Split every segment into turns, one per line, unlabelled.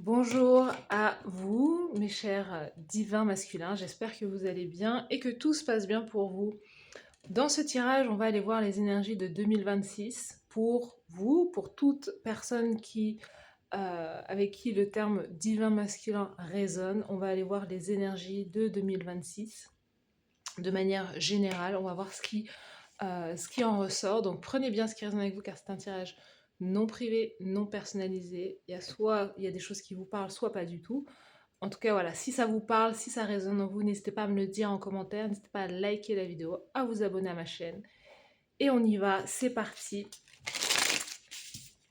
Bonjour à vous, mes chers divins masculins. J'espère que vous allez bien et que tout se passe bien pour vous. Dans ce tirage, on va aller voir les énergies de 2026 pour vous, pour toute personne avec qui le terme divin masculin résonne. On va aller voir les énergies de 2026 de manière générale. On va voir ce qui en ressort. Donc prenez bien ce qui résonne avec vous car c'est un tirage non privé, non personnalisé. Il y a des choses qui vous parlent, soit pas du tout. En tout cas, voilà, si ça vous parle, si ça résonne en vous, n'hésitez pas à me le dire en commentaire, n'hésitez pas à liker la vidéo, à vous abonner à ma chaîne. Et on y va, c'est parti.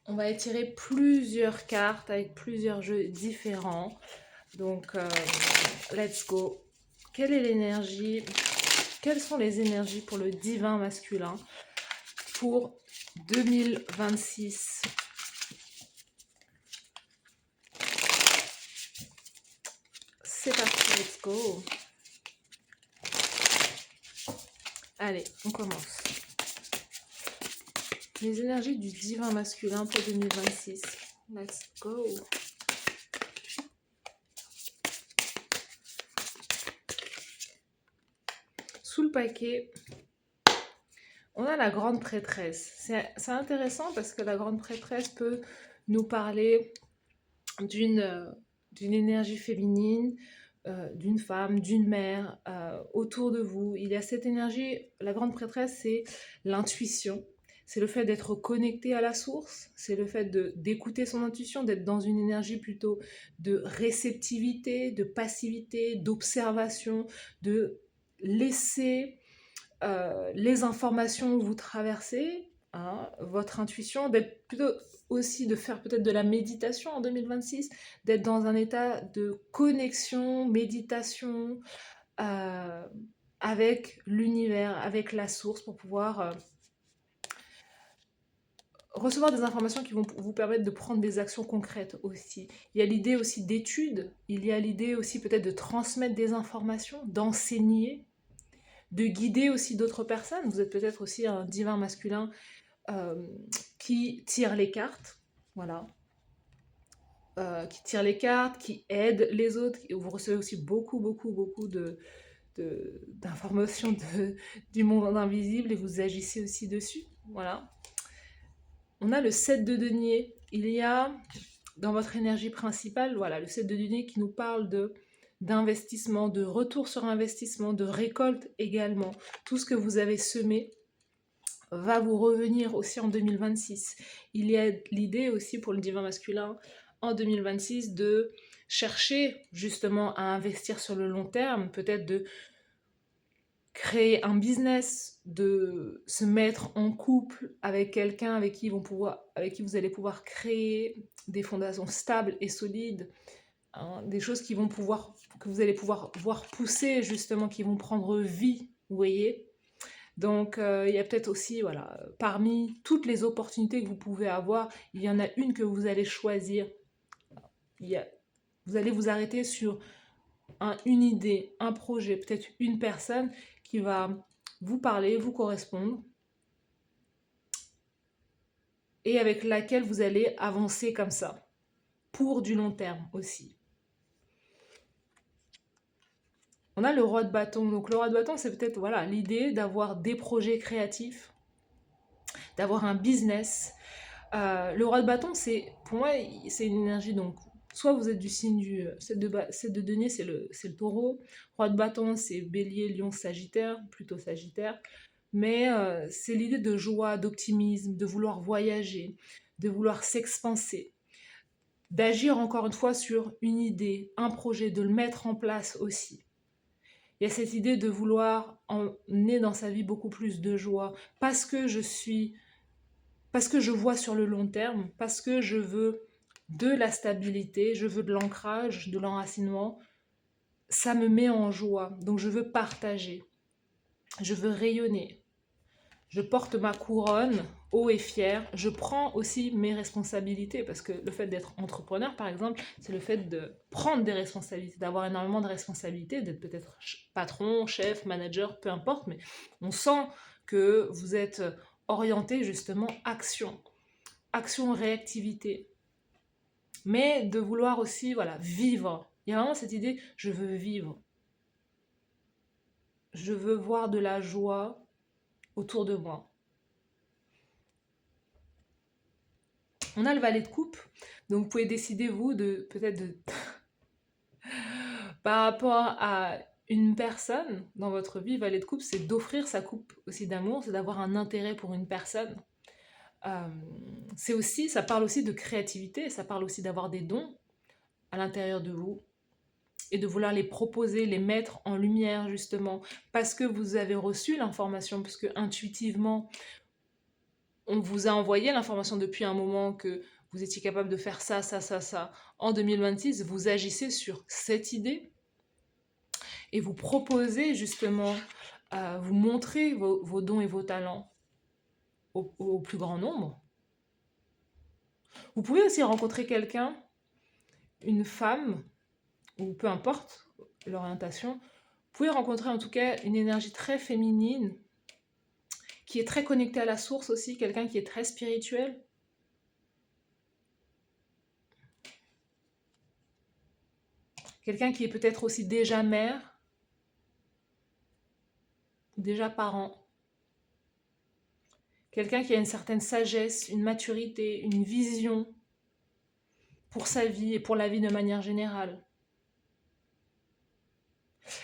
On va étirer plusieurs cartes avec plusieurs jeux différents. Donc, let's go. Quelle est l'énergie? Quelles sont les énergies pour le divin masculin pour 2026? C'est parti, let's go. Allez, on commence. Les énergies du divin masculin pour 2026. Let's go. Sous le paquet, on a la grande prêtresse. C'est intéressant parce que la grande prêtresse peut nous parler d'une énergie féminine, d'une femme, d'une mère autour de vous. Il y a cette énergie, la grande prêtresse, c'est l'intuition. C'est le fait d'être connecté à la source, c'est le fait d'écouter son intuition, d'être dans une énergie plutôt de réceptivité, de passivité, d'observation, de laisser les informations vous traversez, hein, votre intuition, d'être plutôt aussi de faire peut-être de la méditation en 2026, d'être dans un état de connexion, méditation euh, avec l'univers, avec la source pour pouvoir recevoir des informations qui vont vous permettre de prendre des actions concrètes aussi. Il y a l'idée aussi d'études, il y a l'idée aussi peut-être de transmettre des informations, d'enseigner, de guider aussi d'autres personnes. Vous êtes peut-être aussi un divin masculin euh, qui tire les cartes, voilà, qui tire les cartes, qui aide les autres. Vous recevez aussi beaucoup d'informations du monde invisible et vous agissez aussi dessus, voilà. On a le 7 de denier. Il y a dans votre énergie principale, voilà, le 7 de denier qui nous parle d'investissement, de retour sur investissement, de récolte également. Tout ce que vous avez semé va vous revenir aussi en 2026. Il y a l'idée aussi pour le divin masculin en 2026 de chercher justement à investir sur le long terme, peut-être de créer un business, de se mettre en couple avec quelqu'un avec qui vous allez pouvoir créer des fondations stables et solides, hein, des choses que vous allez pouvoir voir pousser justement, qui vont prendre vie, vous voyez. Donc, il y a peut-être aussi, voilà, parmi toutes les opportunités que vous pouvez avoir, il y en a une que vous allez choisir. Il y a, vous allez vous arrêter sur une idée, un projet, peut-être une personne qui va vous parler, vous correspondre, et avec laquelle vous allez avancer comme ça, pour du long terme aussi. On a le roi de bâton. Donc le roi de bâton, c'est peut-être voilà, l'idée d'avoir des projets créatifs, d'avoir un business. Le roi de bâton, pour moi, c'est une énergie. Donc, soit vous êtes du signe du 7 de denier, c'est le taureau. Roi de bâton, c'est bélier, lion, sagittaire, plutôt sagittaire. Mais c'est l'idée de joie, d'optimisme, de vouloir voyager, de vouloir s'expanser, d'agir encore une fois sur une idée, un projet, de le mettre en place aussi. Il y a cette idée de vouloir emmener dans sa vie beaucoup plus de joie parce que je vois sur le long terme, parce que je veux de la stabilité, je veux de l'ancrage, de l'enracinement, ça me met en joie. Donc je veux partager, je veux rayonner. Je porte ma couronne haut et fier. Je prends aussi mes responsabilités parce que le fait d'être entrepreneur, par exemple, c'est le fait de prendre des responsabilités, d'avoir énormément de responsabilités, d'être peut-être patron, chef, manager, peu importe, mais on sent que vous êtes orienté justement action, réactivité. mais de vouloir aussi, voilà, vivre. Il y a vraiment cette idée, je veux vivre. Je veux voir de la joie autour de moi. On a le valet de coupe, donc vous pouvez décider, vous, de peut-être de par rapport à une personne dans votre vie, valet de coupe, c'est d'offrir sa coupe aussi d'amour, c'est d'avoir un intérêt pour une personne. C'est aussi, ça parle aussi de créativité, ça parle aussi d'avoir des dons à l'intérieur de vous et de vouloir les proposer, les mettre en lumière justement, parce que vous avez reçu l'information, parce que intuitivement, on vous a envoyé l'information depuis un moment que vous étiez capable de faire ça, ça, ça, ça. En 2026, vous agissez sur cette idée et vous proposez justement, vous montrez vos dons et vos talents au plus grand nombre. Vous pouvez aussi rencontrer quelqu'un, une femme, ou peu importe l'orientation, vous pouvez rencontrer en tout cas une énergie très féminine, qui est très connectée à la source aussi, quelqu'un qui est très spirituel. Quelqu'un qui est peut-être aussi déjà mère, déjà parent. Quelqu'un qui a une certaine sagesse, une maturité, une vision pour sa vie et pour la vie de manière générale.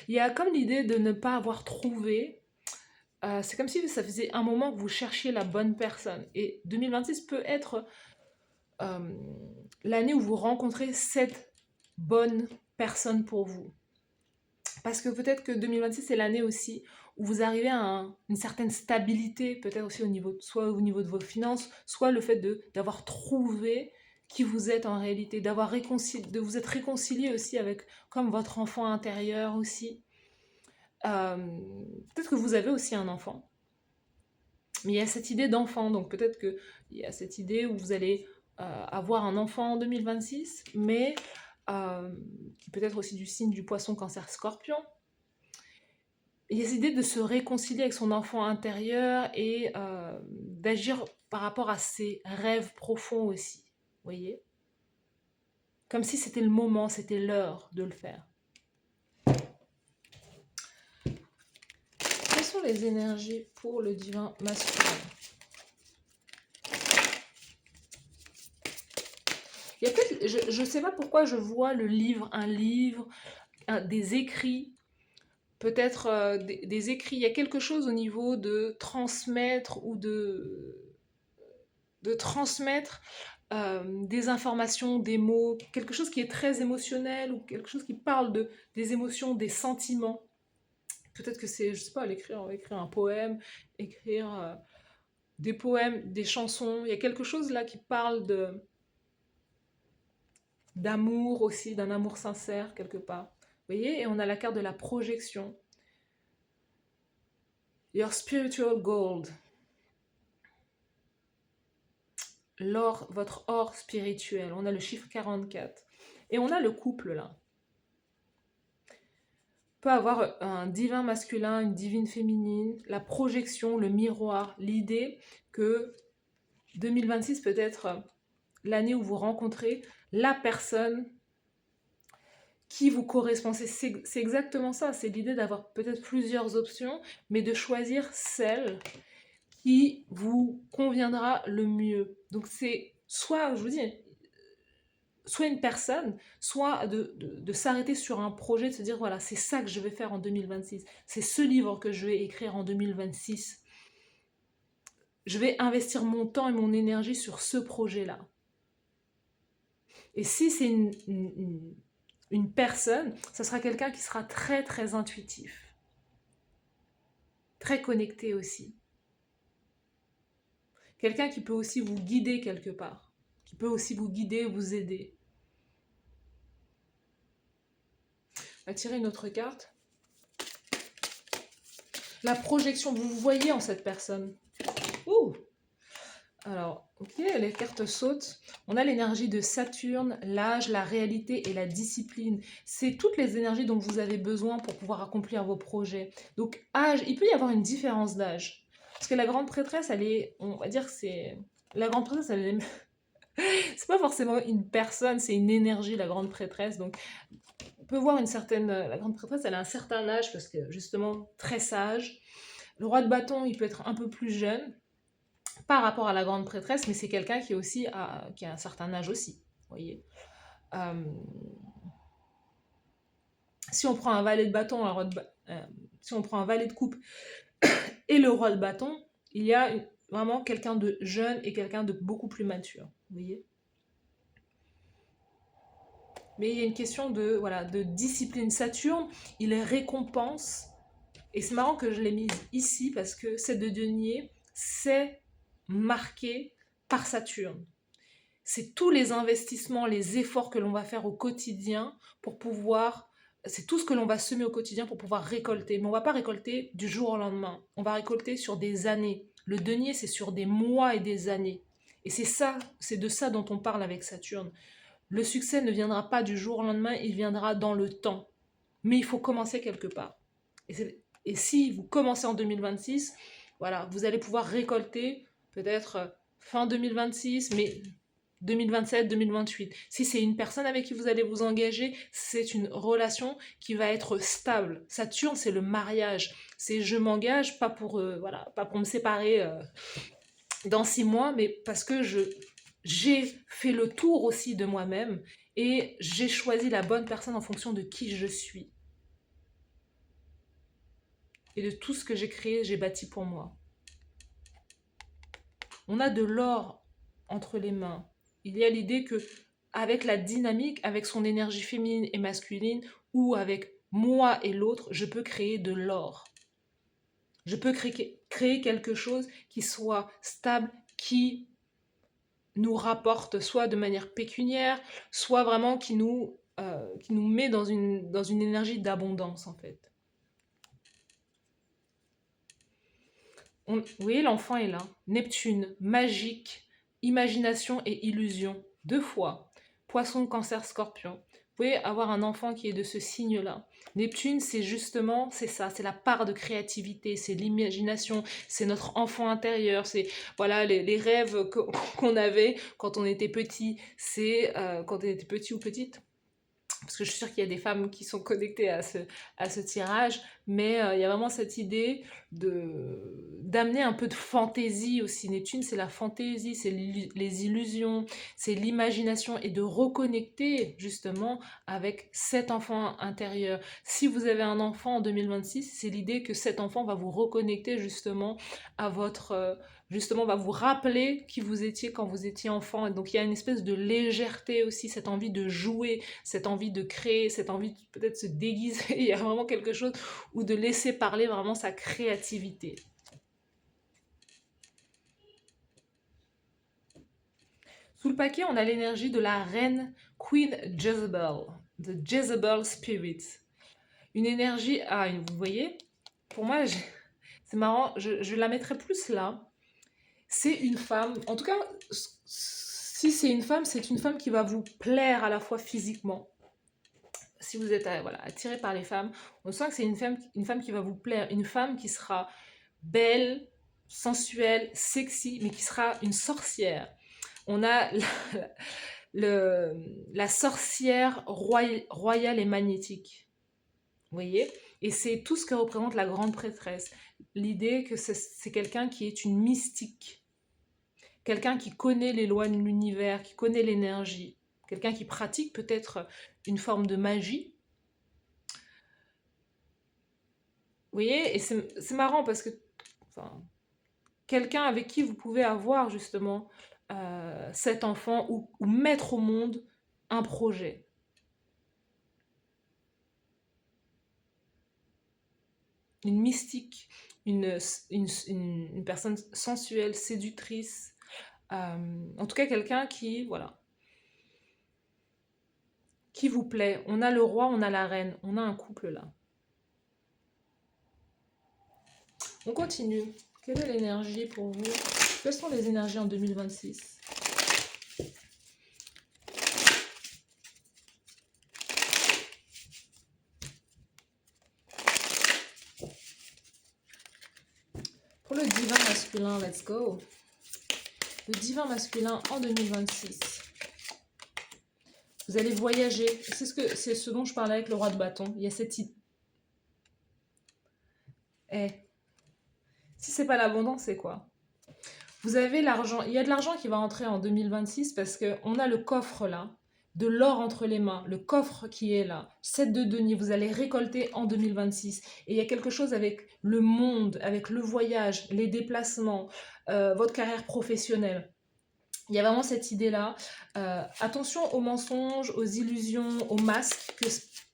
Il y a comme l'idée de ne pas avoir trouvé. C'est comme si ça faisait un moment que vous cherchiez la bonne personne. Et 2026 peut être l'année où vous rencontrez cette bonne personne pour vous. Parce que peut-être que 2026, c'est l'année aussi où vous arrivez à une certaine stabilité, peut-être aussi au niveau, soit au niveau de vos finances, soit le fait d'avoir trouvé qui vous êtes en réalité, de vous être réconcilié aussi avec comme votre enfant intérieur aussi. Peut-être que vous avez aussi un enfant, mais il y a cette idée d'enfant, donc peut-être qu'il y a cette idée où vous allez avoir un enfant en 2026, mais qui peut être aussi du signe du poisson, cancer, scorpion. Il y a cette idée de se réconcilier avec son enfant intérieur et d'agir par rapport à ses rêves profonds aussi, vous voyez? Comme si c'était le moment, c'était l'heure de le faire. Quelles sont les énergies pour le divin masculin? Il y a peut-être, je ne sais pas pourquoi je vois un livre, des écrits, peut-être des écrits. Il y a quelque chose au niveau de transmettre ou de transmettre des informations, des mots, quelque chose qui est très émotionnel ou quelque chose qui parle des émotions, des sentiments. Peut-être que c'est, je sais pas, écrire un poème, écrire des poèmes, des chansons. Il y a quelque chose là qui parle d'amour aussi, d'un amour sincère quelque part. Vous voyez, et on a la carte de la projection. Your spiritual gold. L'or, votre or spirituel. On a le chiffre 44. Et on a le couple là. On peut avoir un divin masculin, une divine féminine, la projection, le miroir, l'idée que 2026 peut être l'année où vous rencontrez la personne qui vous correspond. C'est exactement ça, c'est l'idée d'avoir peut-être plusieurs options, mais de choisir celle qui vous conviendra le mieux. Donc c'est soit, je vous dis, soit une personne, soit de s'arrêter sur un projet, de se dire, voilà, c'est ça que je vais faire en 2026. C'est ce livre que je vais écrire en 2026. Je vais investir mon temps et mon énergie sur ce projet-là. Et si c'est une personne, ça sera quelqu'un qui sera très, très intuitif. Très connecté aussi. Quelqu'un qui peut aussi vous guider quelque part. Qui peut aussi vous guider, vous aider. On va tirer une autre carte. La projection, vous vous voyez en cette personne. Ouh! Alors, ok, les cartes sautent. On a l'énergie de Saturne, l'âge, la réalité et la discipline. C'est toutes les énergies dont vous avez besoin pour pouvoir accomplir vos projets. Donc, âge, il peut y avoir une différence d'âge. Parce que la grande prêtresse, elle est, on va dire que c'est... La grande prêtresse, elle est C'est pas forcément une personne, c'est une énergie, la grande prêtresse. Donc, on peut voir une certaine... La grande prêtresse, elle a un certain âge parce que, justement, très sage. Le roi de bâton, il peut être un peu plus jeune par rapport à la grande prêtresse, mais c'est quelqu'un qui est aussi qui a un certain âge aussi, vous voyez. Euh, si on prend un valet de bâton, si on prend un valet de coupe et le roi de bâton, il y a vraiment quelqu'un de jeune et quelqu'un de beaucoup plus mature, vous voyez. Mais il y a une question de, voilà, de discipline. Saturne, il récompense, et c'est marrant que je l'ai mise ici parce que cette de denier, c'est marqué par Saturne. C'est tous les investissements, les efforts que l'on va faire au quotidien pour pouvoir... C'est tout ce que l'on va semer au quotidien pour pouvoir récolter. Mais on ne va pas récolter du jour au lendemain. On va récolter sur des années. Le denier, c'est sur des mois et des années. Et c'est ça, c'est de ça dont on parle avec Saturne. Le succès ne viendra pas du jour au lendemain, il viendra dans le temps. Mais il faut commencer quelque part. Et si vous commencez en 2026, voilà, vous allez pouvoir récolter peut-être fin 2026, mais 2027, 2028. Si c'est une personne avec qui vous allez vous engager, c'est une relation qui va être stable. Saturne, c'est le mariage. C'est je m'engage pas pour voilà, pas pour me séparer dans 6 mois, mais parce que j'ai fait le tour aussi de moi-même et j'ai choisi la bonne personne en fonction de qui je suis et de tout ce que j'ai créé, j'ai bâti pour moi. On a de l'or entre les mains. Il y a l'idée que avec la dynamique, avec son énergie féminine et masculine, ou avec moi et l'autre, je peux créer de l'or. Je peux créer quelque chose qui soit stable, qui nous rapporte soit de manière pécuniaire, soit vraiment qui nous met dans une énergie d'abondance, en fait. Vous voyez, l'enfant est là. Neptune, magique, imagination et illusion. 2 fois. Poisson, cancer, scorpion. Vous pouvez avoir un enfant qui est de ce signe-là. Neptune, c'est justement, c'est ça, c'est la part de créativité, c'est l'imagination, c'est notre enfant intérieur, c'est voilà les rêves qu'on avait quand on était petit, c'est quand on était petit ou petite, parce que je suis sûre qu'il y a des femmes qui sont connectées à ce tirage, mais il y a vraiment cette idée d'amener un peu de fantaisie aussi. Neptune, c'est la fantaisie, c'est les illusions, c'est l'imagination et de reconnecter justement avec cet enfant intérieur. Si vous avez un enfant en 2026, c'est l'idée que cet enfant va vous reconnecter justement à votre... justement, va vous rappeler qui vous étiez quand vous étiez enfant. Et donc il y a une espèce de légèreté aussi, cette envie de jouer, cette envie de créer, cette envie de peut-être se déguiser. Il y a vraiment quelque chose ou de laisser parler vraiment sa créativité. Sous le paquet, on a l'énergie de la reine Queen Jezebel, the Jezebel Spirit. Une énergie, vous voyez, pour moi, c'est marrant, je la mettrais plus là. C'est une femme, en tout cas, si c'est une femme, c'est une femme qui va vous plaire à la fois physiquement. Si vous êtes voilà, attiré par les femmes, on sent que c'est une femme qui va vous plaire, une femme qui sera belle, sensuelle, sexy, mais qui sera une sorcière. On a la sorcière royale et magnétique. Vous voyez? Et c'est tout ce que représente la grande prêtresse. L'idée que c'est quelqu'un qui est une mystique. Quelqu'un qui connaît les lois de l'univers, qui connaît l'énergie. Quelqu'un qui pratique peut-être une forme de magie. Vous voyez? Et c'est marrant parce que... Enfin, quelqu'un avec qui vous pouvez avoir justement cet enfant ou mettre au monde un projet. Une mystique, une personne sensuelle, séductrice, en tout cas quelqu'un qui, voilà, qui vous plaît. On a le roi, on a la reine, on a un couple là. On continue. Quelle est l'énergie pour vous? Quelles sont les énergies en 2026? Pour le divin masculin, let's go. Le divin masculin en 2026. Vous allez voyager. C'est ce dont je parlais avec le roi de bâton. Il y a cette idée. Si c'est pas l'abondance, c'est quoi? Vous avez l'argent. Il y a de l'argent qui va entrer en 2026 parce qu'on a le coffre là, de l'or entre les mains, le coffre qui est là, 7 de denier, vous allez récolter en 2026. Et il y a quelque chose avec le monde, avec le voyage, les déplacements, votre carrière professionnelle. Il y a vraiment cette idée-là. Attention aux mensonges, aux illusions, aux masques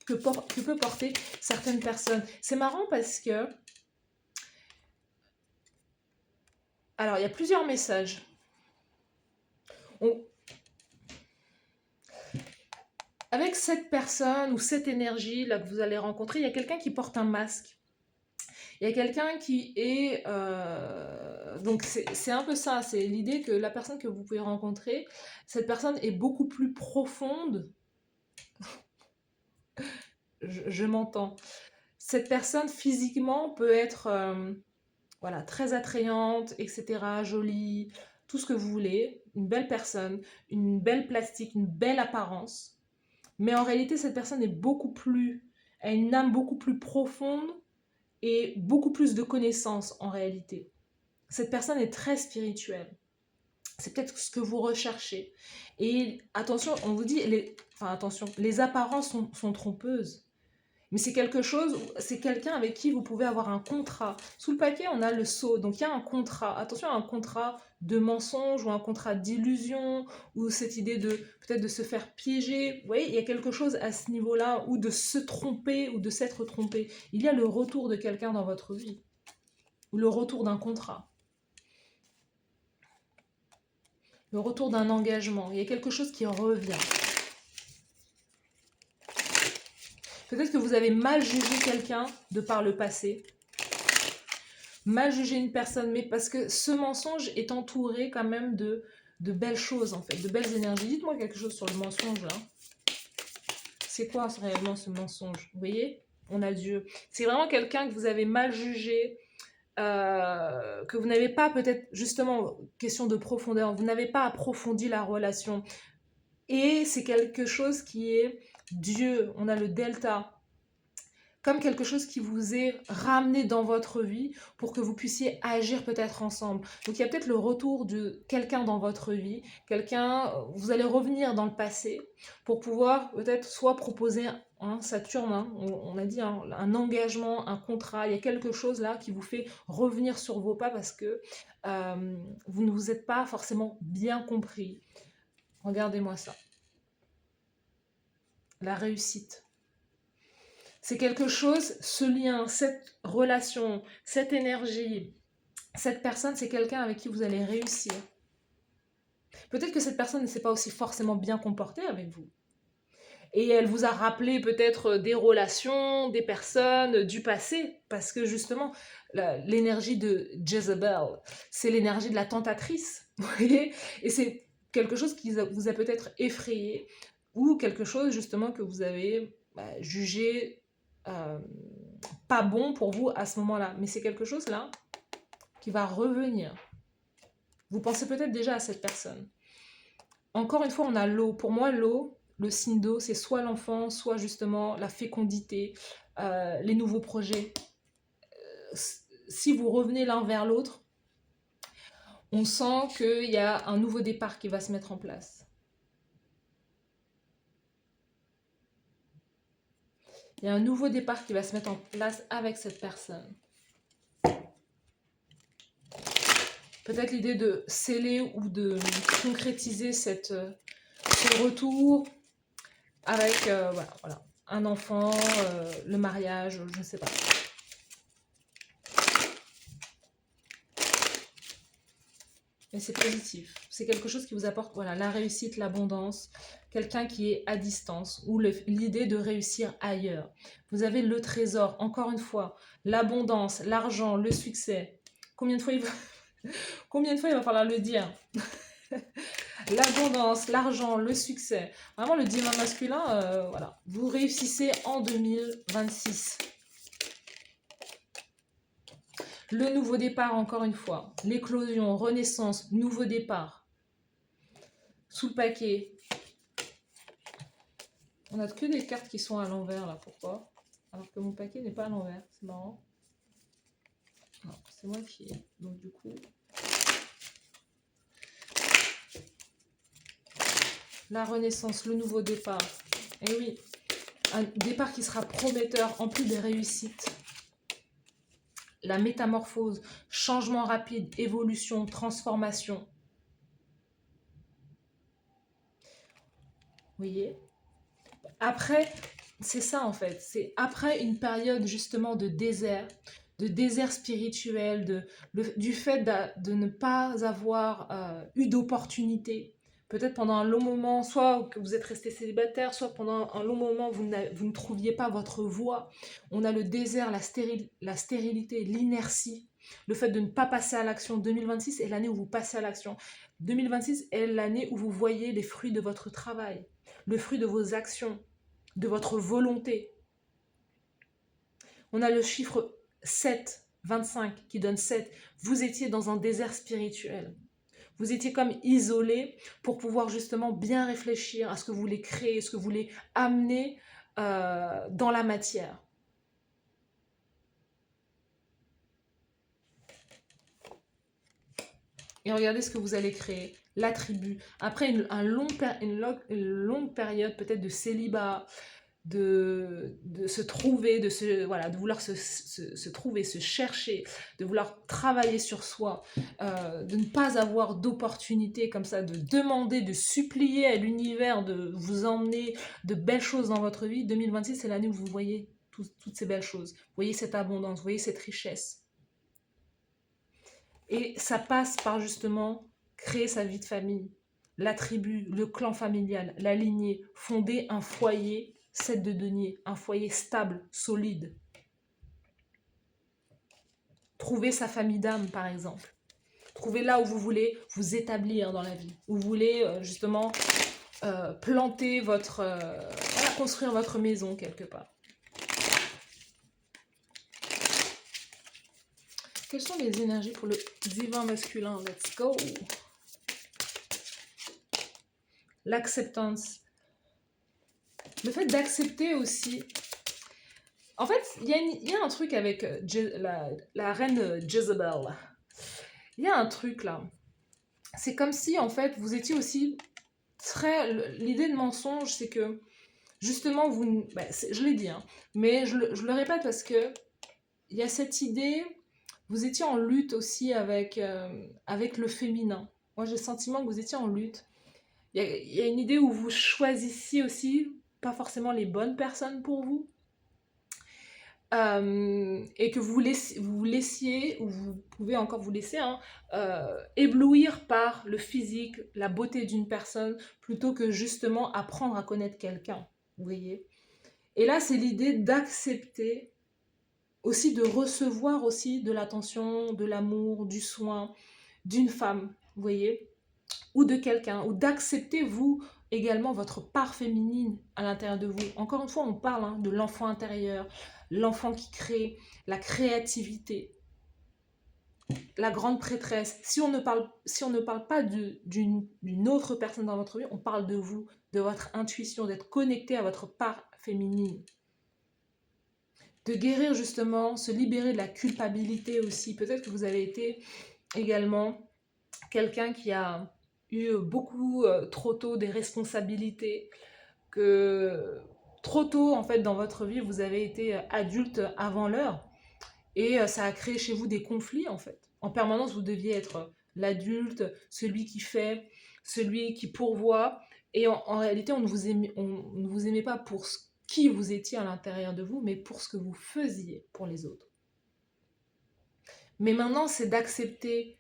que peut porter certaines personnes. C'est marrant parce que... Alors, il y a plusieurs messages. Avec cette personne ou cette énergie là que vous allez rencontrer, il y a quelqu'un qui porte un masque. Il y a quelqu'un qui est... Donc c'est un peu ça, c'est l'idée que la personne que vous pouvez rencontrer, cette personne est beaucoup plus profonde. Je m'entends. Cette personne physiquement peut être voilà, très attrayante, etc., jolie, tout ce que vous voulez, une belle personne, une belle plastique, une belle apparence. Mais en réalité, cette personne est a une âme beaucoup plus profonde et beaucoup plus de connaissances en réalité. Cette personne est très spirituelle. C'est peut-être ce que vous recherchez. Et attention, on vous dit, les apparences sont trompeuses. Mais c'est quelque chose, c'est quelqu'un avec qui vous pouvez avoir un contrat. Sous le paquet, on a le sceau. Donc il y a un contrat. Attention à un contrat de mensonge ou un contrat d'illusion ou cette idée de peut-être de se faire piéger. Vous voyez, il y a quelque chose à ce niveau-là ou de se tromper ou de s'être trompé. Il y a le retour de quelqu'un dans votre vie ou le retour d'un contrat. Le retour d'un engagement. Il y a quelque chose qui revient. Peut-être que vous avez mal jugé quelqu'un de par le passé. Mal jugé une personne, mais parce que ce mensonge est entouré quand même de belles choses, en fait, de belles énergies. Dites-moi quelque chose sur le mensonge, là. C'est quoi réellement ce mensonge? Vous voyez? On a Dieu. C'est vraiment quelqu'un que vous avez mal jugé, que vous n'avez pas peut-être, justement, question de profondeur, vous n'avez pas approfondi la relation. Et c'est quelque chose qui est Dieu. On a le delta. Comme quelque chose qui vous est ramené dans votre vie pour que vous puissiez agir peut-être ensemble. Donc il y a peut-être le retour de quelqu'un dans votre vie, vous allez revenir dans le passé pour pouvoir peut-être soit proposer Saturne, on a dit un engagement, un contrat, il y a quelque chose là qui vous fait revenir sur vos pas parce que vous ne vous êtes pas forcément bien compris. Regardez-moi ça. La réussite. C'est quelque chose, ce lien, cette relation, cette énergie, cette personne, c'est quelqu'un avec qui vous allez réussir. Peut-être que cette personne ne s'est pas aussi forcément bien comportée avec vous. Et elle vous a rappelé peut-être des relations, des personnes du passé, parce que justement, l'énergie de Jezebel, c'est l'énergie de la tentatrice, vous voyez. Et c'est quelque chose qui vous a peut-être effrayé, ou quelque chose justement que vous avez jugé pas bon pour vous à ce moment-là. Mais c'est quelque chose là qui va revenir. Vous pensez peut-être déjà à cette personne. Encore une fois, on a l'eau. Pour moi, l'eau, le signe d'eau, c'est soit l'enfant, soit justement la fécondité, les nouveaux projets. Si vous revenez l'un vers l'autre, on sent qu'il y a un nouveau départ qui va se mettre en place. Il y a un nouveau départ qui va se mettre en place avec cette personne. Peut-être l'idée de sceller ou de concrétiser ce retour avec voilà, un enfant, le mariage, je ne sais pas. Mais c'est positif. C'est quelque chose qui vous apporte la réussite, l'abondance, quelqu'un qui est à distance ou l'idée de réussir ailleurs. Vous avez le trésor, encore une fois, l'abondance, l'argent, le succès. Combien de fois il va falloir le dire? L'abondance, l'argent, le succès. Vraiment, le divin masculin, voilà. Vous réussissez en 2026. Le nouveau départ, encore une fois. L'éclosion, renaissance, nouveau départ. Sous le paquet, on a que des cartes qui sont à l'envers là, pourquoi? Alors que mon paquet n'est pas à l'envers, c'est marrant. Non, c'est moi qui... Donc du coup... La renaissance, le nouveau départ. Et oui, un départ qui sera prometteur, en plus des réussites. La métamorphose, changement rapide, évolution, transformation. Vous voyez? Après, c'est ça en fait. C'est après une période justement de désert spirituel, du fait de ne pas avoir eu d'opportunité. Peut-être pendant un long moment, soit que vous êtes resté célibataire, soit pendant un long moment, vous ne trouviez pas votre voie. On a le désert, la stérilité, l'inertie, le fait de ne pas passer à l'action. 2026 est l'année où vous passez à l'action. 2026 est l'année où vous voyez les fruits de votre travail, le fruit de vos actions, de votre volonté. On a le chiffre 7, 25, qui donne 7. Vous étiez dans un désert spirituel. Vous étiez comme isolé pour pouvoir justement bien réfléchir à ce que vous voulez créer, ce que vous voulez amener dans la matière. Et regardez ce que vous allez créer. La tribu. Après une longue période peut-être de célibat, de se trouver, de vouloir se trouver, se chercher, de vouloir travailler sur soi, de ne pas avoir d'opportunité comme ça, de demander, de supplier à l'univers de vous emmener de belles choses dans votre vie. 2026, c'est l'année où vous voyez toutes ces belles choses. Vous voyez cette abondance, vous voyez cette richesse. Et ça passe par justement créer sa vie de famille, la tribu, le clan familial, la lignée, fonder un foyer 7 de denier, un foyer stable, solide. Trouver sa famille d'âme, par exemple. Trouver là où vous voulez vous établir dans la vie, où vous voulez justement planter construire votre maison quelque part. Quelles sont les énergies pour le divin masculin? Let's go! L'acceptance. Le fait d'accepter aussi. En fait, il y a un truc avec la reine Jezebel. Il y a un truc là. C'est comme si, en fait, vous étiez aussi très... L'idée de mensonge, c'est que, justement, vous... je l'ai dit, hein, mais je le répète parce que il y a cette idée... Vous étiez en lutte aussi avec le féminin. Moi, j'ai le sentiment que vous étiez en lutte. Il y a une idée où vous choisissiez aussi pas forcément les bonnes personnes pour vous. Et que vous laissiez, ou vous pouvez encore vous laisser, éblouir par le physique, la beauté d'une personne, plutôt que justement apprendre à connaître quelqu'un. Vous voyez? Et là, c'est l'idée d'accepter aussi, de recevoir aussi de l'attention, de l'amour, du soin d'une femme, vous voyez, ou de quelqu'un, ou d'accepter vous également votre part féminine à l'intérieur de vous. Encore une fois, on parle de l'enfant intérieur, l'enfant qui crée, la créativité, la grande prêtresse. Si on ne parle pas d'une autre personne dans votre vie, on parle de vous, de votre intuition, d'être connecté à votre part féminine. De guérir justement, se libérer de la culpabilité aussi. Peut-être que vous avez été également quelqu'un qui a eu beaucoup trop tôt des responsabilités, que trop tôt en fait dans votre vie vous avez été adulte avant l'heure et ça a créé chez vous des conflits en fait. En permanence vous deviez être l'adulte, celui qui fait, celui qui pourvoit et en réalité on ne vous aimait pas pour qui vous étiez à l'intérieur de vous, mais pour ce que vous faisiez pour les autres. Mais maintenant, c'est d'accepter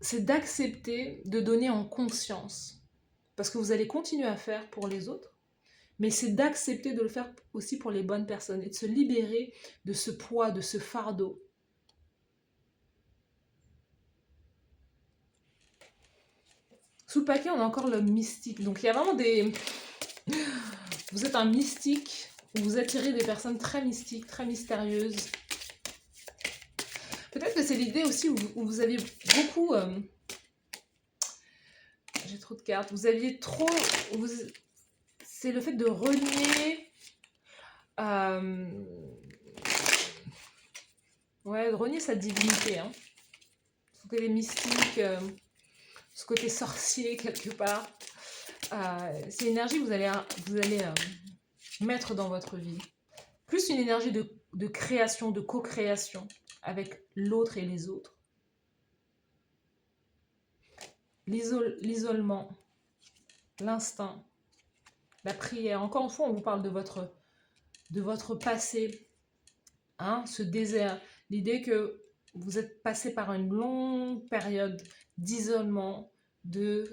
de donner en conscience. Parce que vous allez continuer à faire pour les autres, mais c'est d'accepter de le faire aussi pour les bonnes personnes et de se libérer de ce poids, de ce fardeau. Sous le paquet, on a encore l'homme mystique. Donc il y a vraiment des... Vous êtes un mystique, vous attirez des personnes très mystiques, très mystérieuses. Peut-être que c'est l'idée aussi où vous avez beaucoup trop de cartes. Vous aviez trop... C'est le fait de renier... ouais, de renier sa divinité. Hein. Ce côté mystique, ce côté sorcier quelque part. C'est l'énergie que vous allez mettre dans votre vie. Plus une énergie de création, de co-création avec l'autre et les autres. L'isolement, l'instinct, la prière. Encore une fois, on vous parle de votre passé, hein, ce désert. L'idée que vous êtes passé par une longue période d'isolement,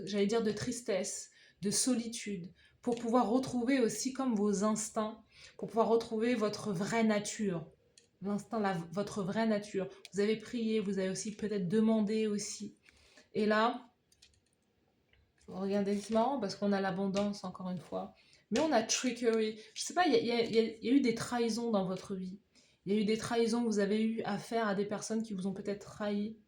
j'allais dire de tristesse, de solitude, pour pouvoir retrouver aussi comme vos instincts, pour pouvoir retrouver votre vraie nature. L'instinct, votre vraie nature. Vous avez prié, vous avez aussi peut-être demandé aussi. Et là, regardez, c'est marrant parce qu'on a l'abondance encore une fois. Mais on a trickery. Je sais pas, il y a eu des trahisons dans votre vie. Il y a eu des trahisons que vous avez eu à faire à des personnes qui vous ont peut-être trahi.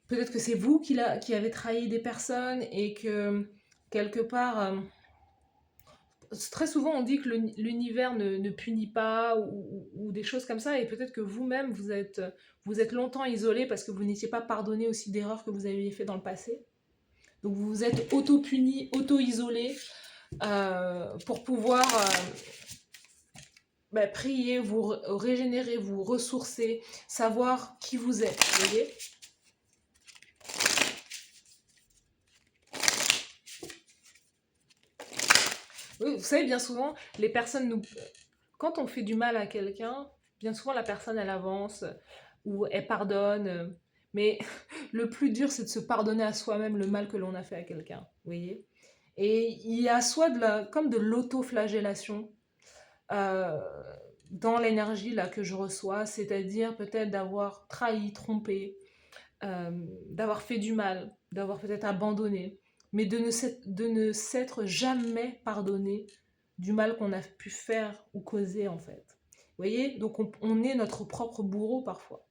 Peut-être que c'est vous qui avez trahi des personnes et que quelque part... très souvent, on dit que l'univers ne punit pas ou des choses comme ça. Et peut-être que vous-même, vous êtes longtemps isolé parce que vous n'étiez pas pardonné aussi d'erreurs que vous aviez fait dans le passé. Donc vous vous êtes auto-puni, auto-isolé pour pouvoir prier, vous régénérer, vous ressourcer, savoir qui vous êtes, vous voyez ? Oui, vous savez, bien souvent, les personnes quand on fait du mal à quelqu'un, bien souvent la personne elle avance ou elle pardonne. Mais le plus dur, c'est de se pardonner à soi-même le mal que l'on a fait à quelqu'un, vous voyez ? Et il y a soit comme de l'auto-flagellation dans l'énergie là que je reçois, c'est-à-dire peut-être d'avoir trahi, trompé, d'avoir fait du mal, d'avoir peut-être abandonné, mais de ne s'être jamais pardonné du mal qu'on a pu faire ou causer en fait. Vous voyez, donc on est notre propre bourreau parfois.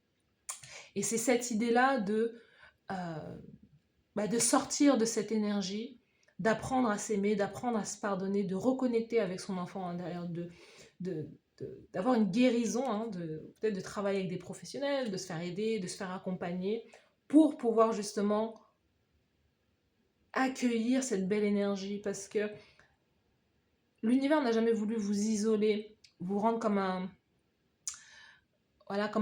Et c'est cette idée-là de sortir de cette énergie, d'apprendre à s'aimer, d'apprendre à se pardonner, de reconnecter avec son enfant intérieur, d'avoir une guérison, hein, peut-être de travailler avec des professionnels, de se faire aider, de se faire accompagner, pour pouvoir justement accueillir cette belle énergie, parce que l'univers n'a jamais voulu vous isoler, vous rendre comme un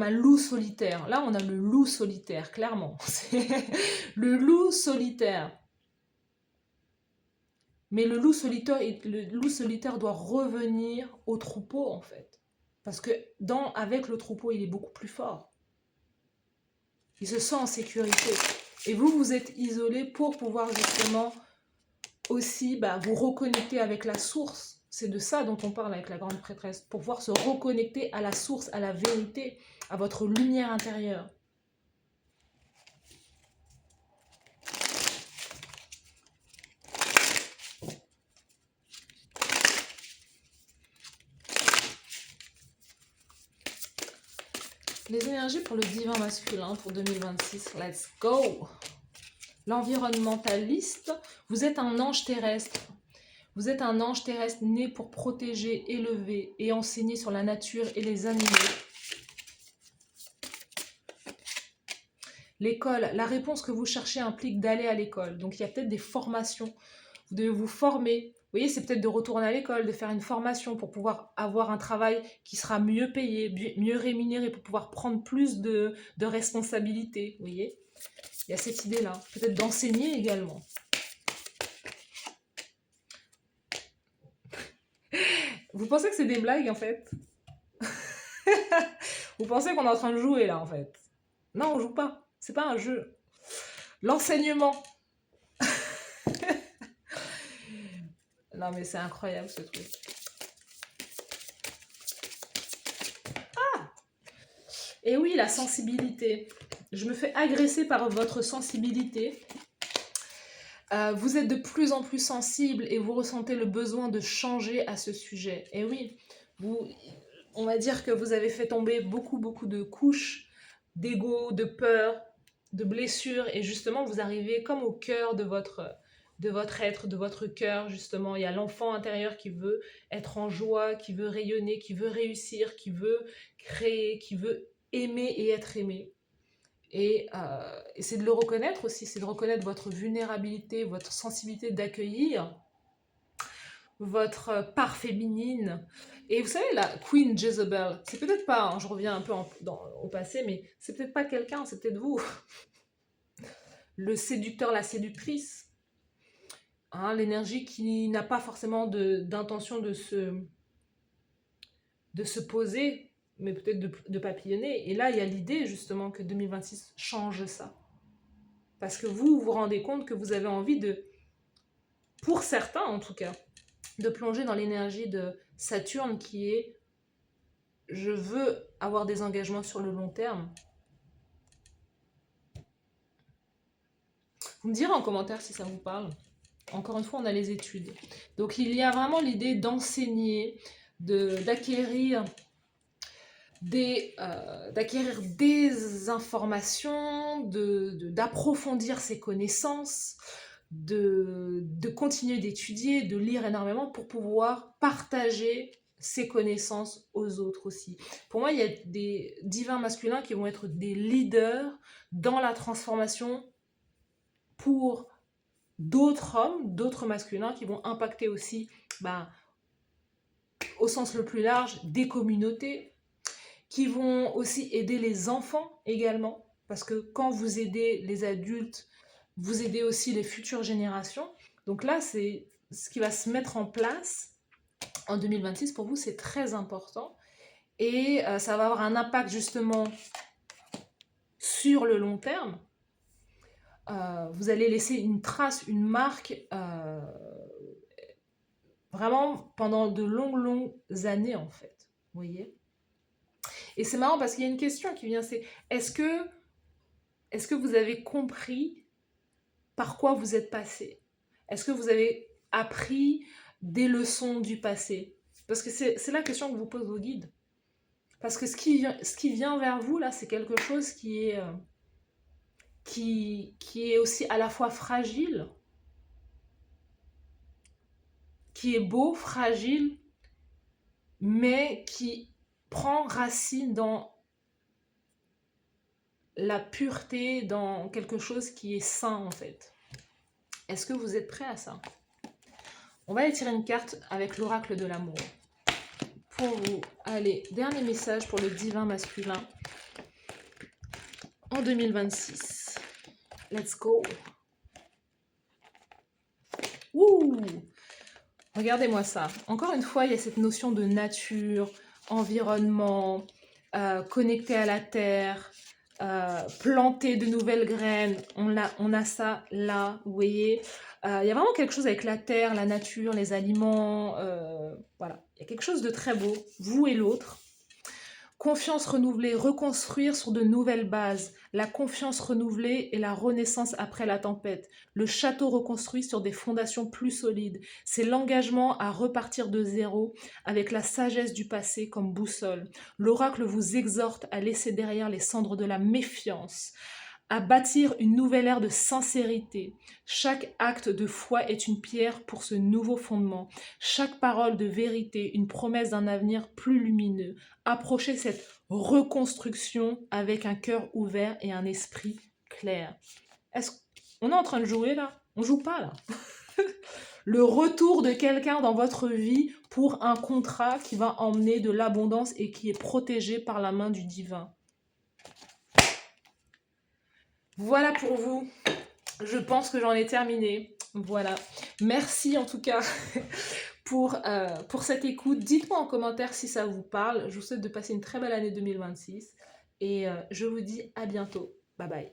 loup solitaire. Là, on a le loup solitaire, clairement. Le loup solitaire. Mais le loup solitaire doit revenir au troupeau, en fait. Parce que avec le troupeau, il est beaucoup plus fort. Il se sent en sécurité. Et vous êtes isolé pour pouvoir justement aussi vous reconnecter avec la source. C'est de ça dont on parle avec la grande prêtresse. Pour pouvoir se reconnecter à la source, à la vérité, à votre lumière intérieure. Les énergies pour le divin masculin pour 2026. Let's go! L'environnementaliste, vous êtes un ange terrestre. Vous êtes un ange terrestre né pour protéger, élever et enseigner sur la nature et les animaux. L'école, la réponse que vous cherchez implique d'aller à l'école. Donc il y a peut-être des formations. Vous devez vous former. Vous voyez, c'est peut-être de retourner à l'école, de faire une formation pour pouvoir avoir un travail qui sera mieux payé, mieux rémunéré, pour pouvoir prendre plus de responsabilités. Vous voyez, il y a cette idée-là. Peut-être d'enseigner également. Vous pensez que c'est des blagues, en fait? Vous pensez qu'on est en train de jouer, là, en fait? Non, on joue pas. C'est pas un jeu. L'enseignement. Non, mais c'est incroyable, ce truc. Ah! Et oui, la sensibilité. Je me fais agresser par votre sensibilité. Vous êtes de plus en plus sensible et vous ressentez le besoin de changer à ce sujet. Et oui, on va dire que vous avez fait tomber beaucoup de couches d'ego, de peur, de blessures, et justement vous arrivez comme au cœur de votre de votre être, de votre cœur, justement. Il y a l'enfant intérieur qui veut être en joie, qui veut rayonner, qui veut réussir, qui veut créer, qui veut aimer et être aimé. Et c'est de le reconnaître aussi, c'est de reconnaître votre vulnérabilité, votre sensibilité d'accueillir votre part féminine. Et vous savez, la Queen Jezebel, c'est peut-être pas, hein, je reviens un peu au passé, mais c'est peut-être pas quelqu'un, c'est peut-être vous. Le séducteur, la séductrice. Hein, l'énergie qui n'a pas forcément d'intention de se poser, mais peut-être de papillonner. Et là, il y a l'idée justement que 2026 change ça. Parce que vous vous rendez compte que vous avez envie de, pour certains en tout cas, de plonger dans l'énergie de Saturne qui est je veux avoir des engagements sur le long terme. Vous me direz en commentaire si ça vous parle. Encore une fois, on a les études. Donc il y a vraiment l'idée d'enseigner, d'acquérir des informations, d'approfondir ses connaissances, de continuer d'étudier, de lire énormément pour pouvoir partager ses connaissances aux autres aussi. Pour moi, il y a des divins masculins qui vont être des leaders dans la transformation pour d'autres hommes, d'autres masculins qui vont impacter aussi, au sens le plus large, des communautés, qui vont aussi aider les enfants également, parce que quand vous aidez les adultes, vous aidez aussi les futures générations. Donc là, c'est ce qui va se mettre en place en 2026 pour vous, c'est très important. Et ça va avoir un impact justement sur le long terme. Vous allez laisser une trace, une marque, vraiment pendant de longues années en fait. Vous voyez ? Et c'est marrant parce qu'il y a une question qui vient, c'est est-ce que vous avez compris par quoi vous êtes passé? Est-ce que vous avez appris des leçons du passé? Parce que c'est la question que vous posent vos guides. Parce que ce qui vient vers vous, là, c'est quelque chose qui est aussi à la fois fragile, qui est beau, fragile, mais qui prend racine dans la pureté, dans quelque chose qui est sain en fait. Est-ce que vous êtes prêts à ça? On va aller tirer une carte avec l'oracle de l'amour. Pour vous, allez, dernier message pour le divin masculin en 2026. Let's go. Ouh! Regardez-moi ça. Encore une fois, il y a cette notion de nature, environnement, connecté à la terre, planter de nouvelles graines. On a ça là, vous voyez. Il y a vraiment quelque chose avec la terre, la nature, les aliments. Voilà, il y a quelque chose de très beau, vous et l'autre. Confiance renouvelée, reconstruire sur de nouvelles bases. La confiance renouvelée et la renaissance après la tempête. Le château reconstruit sur des fondations plus solides. C'est l'engagement à repartir de zéro avec la sagesse du passé comme boussole. L'oracle vous exhorte à laisser derrière les cendres de la méfiance, à bâtir une nouvelle ère de sincérité. Chaque acte de foi est une pierre pour ce nouveau fondement. Chaque parole de vérité, une promesse d'un avenir plus lumineux. Approchez cette reconstruction avec un cœur ouvert et un esprit clair. On est en train de jouer là? On joue pas là. Le retour de quelqu'un dans votre vie pour un contrat qui va emmener de l'abondance et qui est protégé par la main du divin. Voilà pour vous. Je pense que j'en ai terminé. Voilà. Merci en tout cas pour cette écoute. Dites-moi en commentaire si ça vous parle. Je vous souhaite de passer une très belle année 2026. Et je vous dis à bientôt. Bye bye.